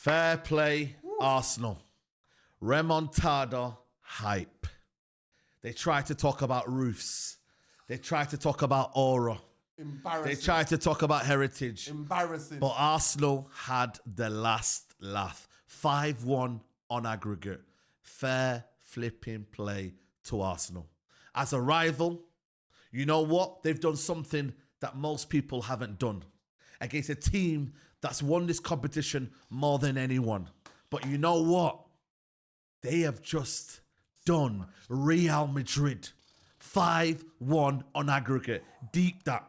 Fair play, Arsenal. Remontada hype. They try to talk about roofs. They try to talk about aura. Embarrassing. They try to talk about heritage. Embarrassing. But Arsenal had the last laugh. 5-1 on aggregate. Fair flipping play to Arsenal. As a rival, you know what? They've done something that most people haven't done against a team that's won this competition more than anyone. But you know what? They have just done Real Madrid. 5-1 on aggregate. Deep that.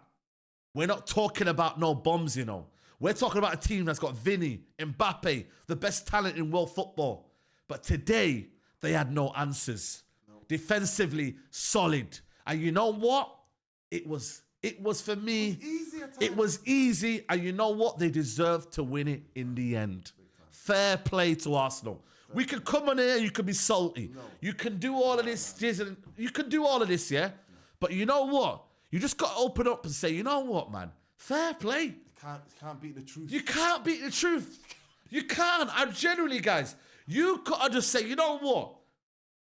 We're not talking about no bombs, you know. We're talking about a team that's got Vinny, Mbappe, the best talent in world football. But today, they had no answers. No. Defensively, solid. And you know what? It was for me. It was easy. And you know what? They deserved to win it in the end. Fair play to Arsenal. We can come on here, you can be salty. No. You can do all of this. You can do all of this, yeah? But you know what? You just got to open up and say, you know what, man? Fair play. You can't beat the truth. You can't beat the truth. You can't. And generally, guys, you got to just say, you know what?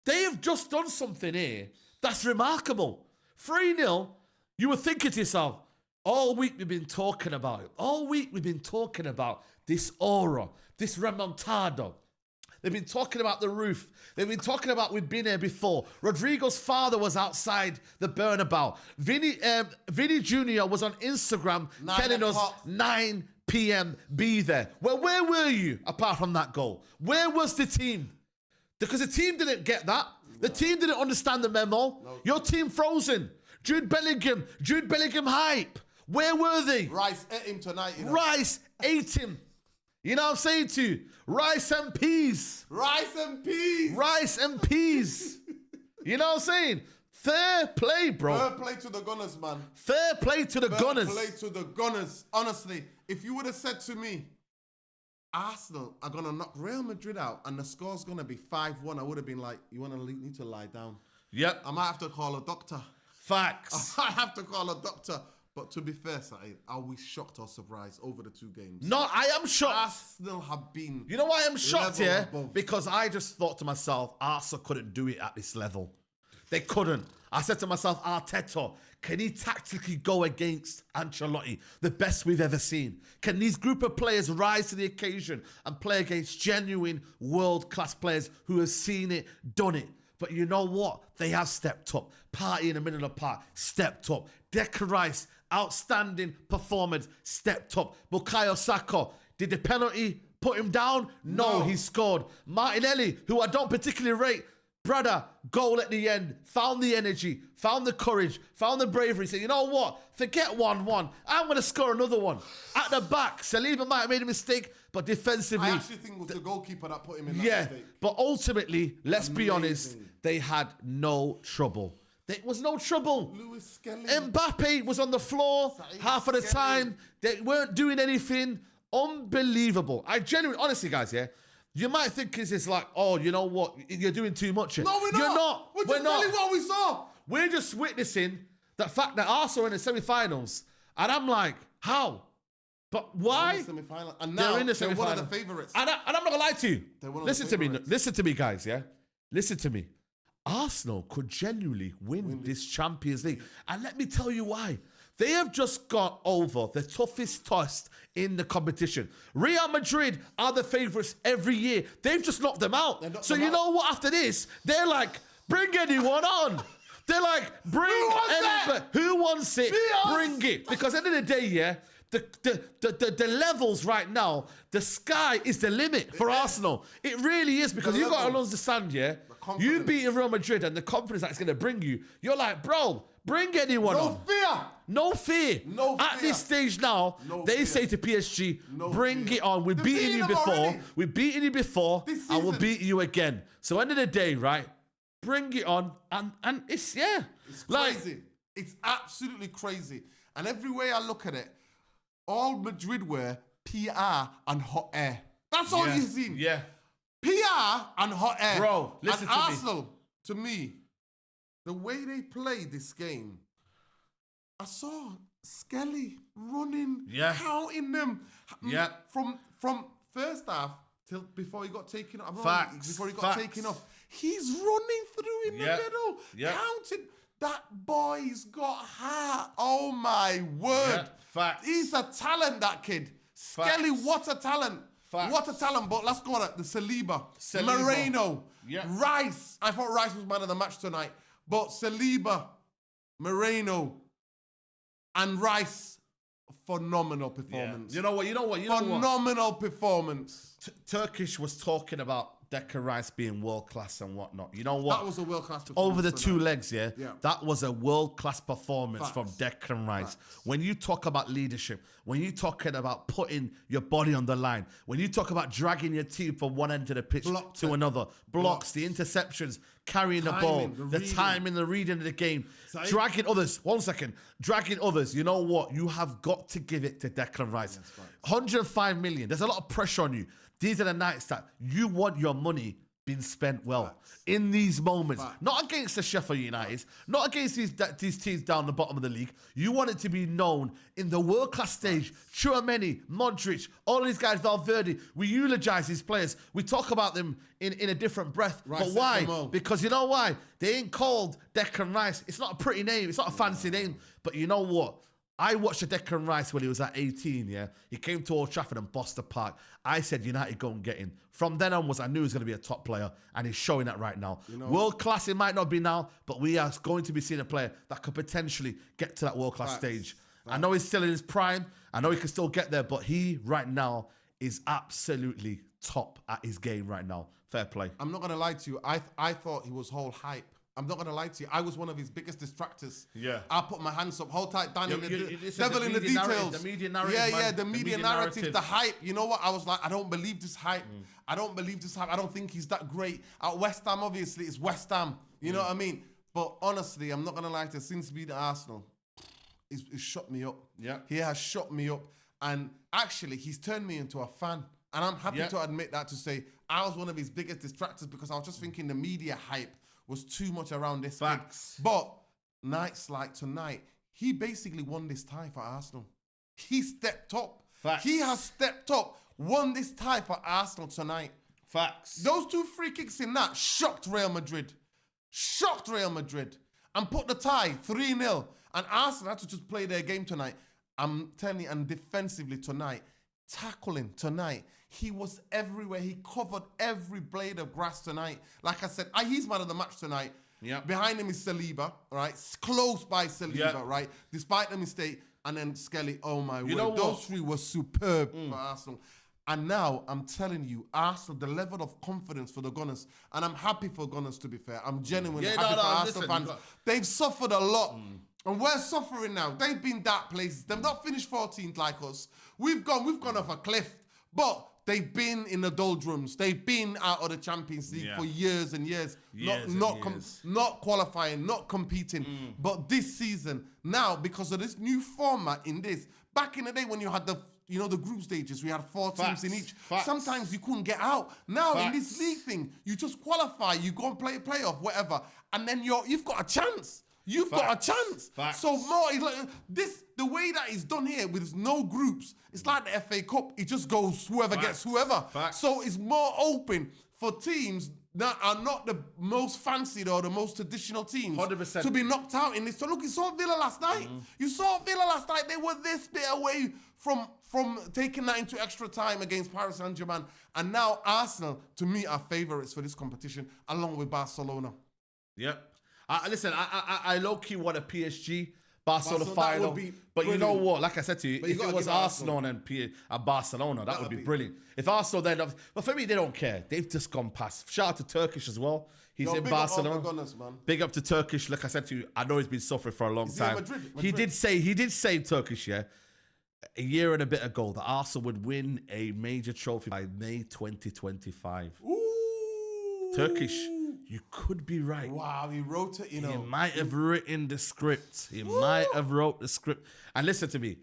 They have just done something here that's remarkable. 3-0, you were thinking to yourself, all week we've been talking about it. All week we've been talking about this aura, this remontada. They've been talking about the roof. They've been talking about we've been here before. Rodrigo's father was outside the Bernabeu. Vinny Jr. was on Instagram telling us 9 p.m. be there. Well, where were you apart from that goal? Where was the team? Because the team didn't get that. The team didn't understand the memo. No. Your team frozen. Jude Bellingham hype. Where were they? Rice ate him tonight. You know? Rice ate him. You know what I'm saying to you? Rice and peas. Rice and peas. Rice and peas. You know what I'm saying? Fair play, bro. Fair play to the Gunners, man. Fair play to the Gunners. Fair play to the Gunners. Honestly, if you would have said to me, Arsenal are going to knock Real Madrid out and the score's going to be 5-1, I would have been like, need to lie down. Yep. I might have to call a doctor. Facts. I might have to call a doctor. But to be fair, Saeed, are we shocked or surprised over the 2 games? No, I am shocked. Arsenal have been. You know why I'm shocked here? Above. Because I just thought to myself, Arsenal couldn't do it at this level. They couldn't. I said to myself, Arteta, can he tactically go against Ancelotti, the best we've ever seen? Can these group of players rise to the occasion and play against genuine world-class players who have seen it, done it? But you know what? They have stepped up. Party in the middle of the park, stepped up. Declan Rice, outstanding performance, stepped up. Bukayo Saka, did the penalty put him down? No, he scored. Martinelli, who I don't particularly rate, brother, goal at the end, found the energy, found the courage, found the bravery, said, you know what? Forget 1-1. I'm going to score another one. At the back, Saliba might have made a mistake, but defensively... I actually think it was the goalkeeper that put him in that mistake. But ultimately, let's be honest, they had no trouble. There was no trouble. Lewis Skelly. Mbappe was on the floor half of the time. They weren't doing anything. Unbelievable. I genuinely, honestly, guys, yeah, you might think it's like, oh, you know what? You're doing too much. No, we're not. You're not. We're just telling what we saw. We're just witnessing the fact that Arsenal are in the semi-finals. And I'm like, how? But why? They're in the semi-final. And now they're in the they're semi-final. one of the favourites. And I'm not going to lie to you. Listen to me. Listen to me, guys, yeah? Listen to me. Arsenal could genuinely win this Champions League. And let me tell you why. They have just got over the toughest test in the competition. Real Madrid are the favourites every year. They've just knocked them out. So you know what? After this, they're like, bring anyone on. They're like, bring anybody. Who wants it? Bring it. Because at the end of the day, yeah, the levels right now, the sky is the limit for Arsenal. It really is, because you got to understand, yeah, you beating Real Madrid and the confidence that it's going to bring you, you're like, bro, bring anyone on. No fear. At this stage now, they say to PSG, bring it on. We've beaten you before. We've beaten you before, and we'll beat you again. So end of the day, right, bring it on. And it's, yeah. It's crazy. It's absolutely crazy. And every way I look at it, all Madrid were PR and hot air. That's all you've seen. Yeah. PR and hot air. Bro, listen and to Arsenal, to me, the way they played this game, I saw Skelly running, counting them. Yeah. From first half till before he got taken off. Facts. Before he got taken off. He's running through in the middle. Counting. That boy's got heart. Oh my word. Facts. He's a talent, that kid. Skelly, what a talent. Facts. What a talent. But let's go on it. The Saliba. Moreno. Rice. I thought Rice was man of the match tonight. But Saliba, Moreno, and Rice, phenomenal performance. You know what? Phenomenal performance. Turkish was talking about Declan Rice being world-class and whatnot. You know what? That was a world-class performance. Over the two legs, that was a world-class performance from Declan Rice. When you talk about leadership, when you're talking about putting your body on the line, when you talk about dragging your team from one end of the pitch to another, blocks, the interceptions, carrying the ball, the timing, the reading of the game, dragging others. 1 second. Dragging others. You know what? You have got to give it to Declan Rice. 105 million. There's a lot of pressure on you. These are the nights that you want your money being spent well. In these moments. Not against the Sheffield United, not against these teams down the bottom of the league. You want it to be known in the world-class stage. Tchouaméni, Modric, all these guys, Valverde. We eulogize these players. We talk about them in a different breath. But why? Because you know why? They ain't called Declan Rice. It's not a pretty name. It's not a fancy name. But you know what? I watched Declan Rice when he was at 18, He came to Old Trafford and Boster Park. I said, United, go and get him. From then onwards, I knew he was going to be a top player, and he's showing that right now. World class, it might not be now, but we are going to be seeing a player that could potentially get to that world class stage. I know he's still in his prime. I know he can still get there, but he, right now, is absolutely top at his game right now. Fair play. I'm not going to lie to you. I thought he was whole hype. I'm not going to lie to you. I was one of his biggest distractors. I put my hands up. Hold tight, Danny. Devil in the details. The media narrative. The media narrative, the hype. You know what? I was like, I don't believe this hype. I don't believe this hype. I don't think he's that great. At West Ham, obviously, it's West Ham. You know what I mean? But honestly, I'm not going to lie to you. Since being at Arsenal, it's shut me up. He has shut me up. And actually, he's turned me into a fan. And I'm happy to admit that, to say I was one of his biggest distractors, because I was just thinking the media hype was too much around this kid. But nights like tonight, he basically won this tie for Arsenal. He stepped up. He has stepped up, won this tie for Arsenal tonight. Those two free kicks in that shocked Real Madrid. And put the tie 3-0. And Arsenal had to just play their game tonight. I'm telling you, and defensively tonight, tackling tonight, he was everywhere. He covered every blade of grass tonight. Like I said, he's man of the match tonight. Behind him is Saliba, right? Close by Saliba, right? Despite the mistake. And then Skelly, oh my word. Those three were superb for Arsenal. And now, I'm telling you, Arsenal, the level of confidence for the Gunners, and I'm happy for Gunners, to be fair. I'm genuinely happy for Arsenal fans. They've suffered a lot. And we're suffering now. They've been dark places. They've not finished 14th like us. We've gone off a cliff. But they've been in the doldrums. They've been out of the Champions League for years and years. Not qualifying, not competing. But this season, now, because of this new format in this, back in the day when you had the group stages, we had 4 teams in each. Sometimes you couldn't get out. Now, in this league thing, you just qualify, you go and play a playoff, whatever, and then you've got a chance. You've got a chance. So more, the way that it's done here with no groups, it's like the FA Cup. It just goes whoever gets whoever. So it's more open for teams that are not the most fancied or the most traditional teams 100%. to be knocked out in this. So look, you saw Villa last night. You saw Villa last night. They were this bit away from taking that into extra time against Paris Saint-Germain. And now Arsenal, to me, are favourites for this competition, along with Barcelona. Listen, I low-key want a PSG Barcelona final. But you know what? Like I said to you, if it was Arsenal and Barcelona, that would be brilliant. If Arsenal then... But for me, they don't care. They've just gone past. Shout out to Turkish as well. He's in Barcelona. Big up to Turkish. Like I said to you, I know he's been suffering for a long time. Madrid? He did say Turkish, a year and a bit ago, that Arsenal would win a major trophy by May 2025. Ooh. Turkish, you could be right. Wow, he wrote it, He might have written the script. He might have wrote the script. And listen to me.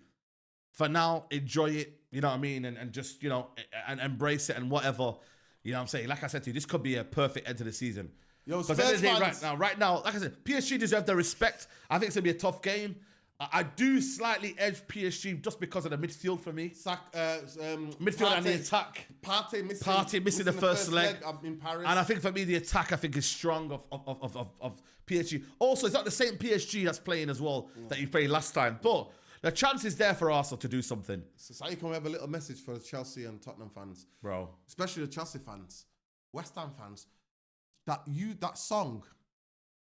For now, enjoy it, you know what I mean? And just, and embrace it and whatever. You know what I'm saying? Like I said to you, this could be a perfect end to the season. Yo, Because right now, like I said, PSG deserve their respect. I think it's going to be a tough game. I do slightly edge PSG just because of the midfield for me. Midfield and the attack. Partey missing the first leg in Paris. And I think for me, the attack, I think, is strong of PSG. Also, it's not the same PSG that's playing as well that you played last time. But the chance is there for Arsenal to do something. So you can have a little message for the Chelsea and Tottenham fans. Bro. Especially the Chelsea fans. West Ham fans. That song,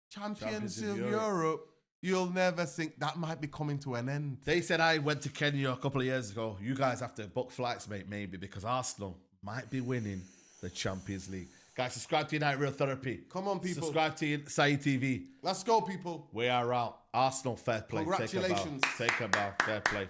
Champions of Europe, you'll never think that might be coming to an end. They said I went to Kenya a couple of years ago. You guys have to book flights, mate, maybe, because Arsenal might be winning the Champions League. Guys, subscribe to United Real Therapy. Come on, people. Subscribe to Saeed TV. Let's go, people. We are out. Arsenal, fair play. Congratulations. Take a bow. Fair play.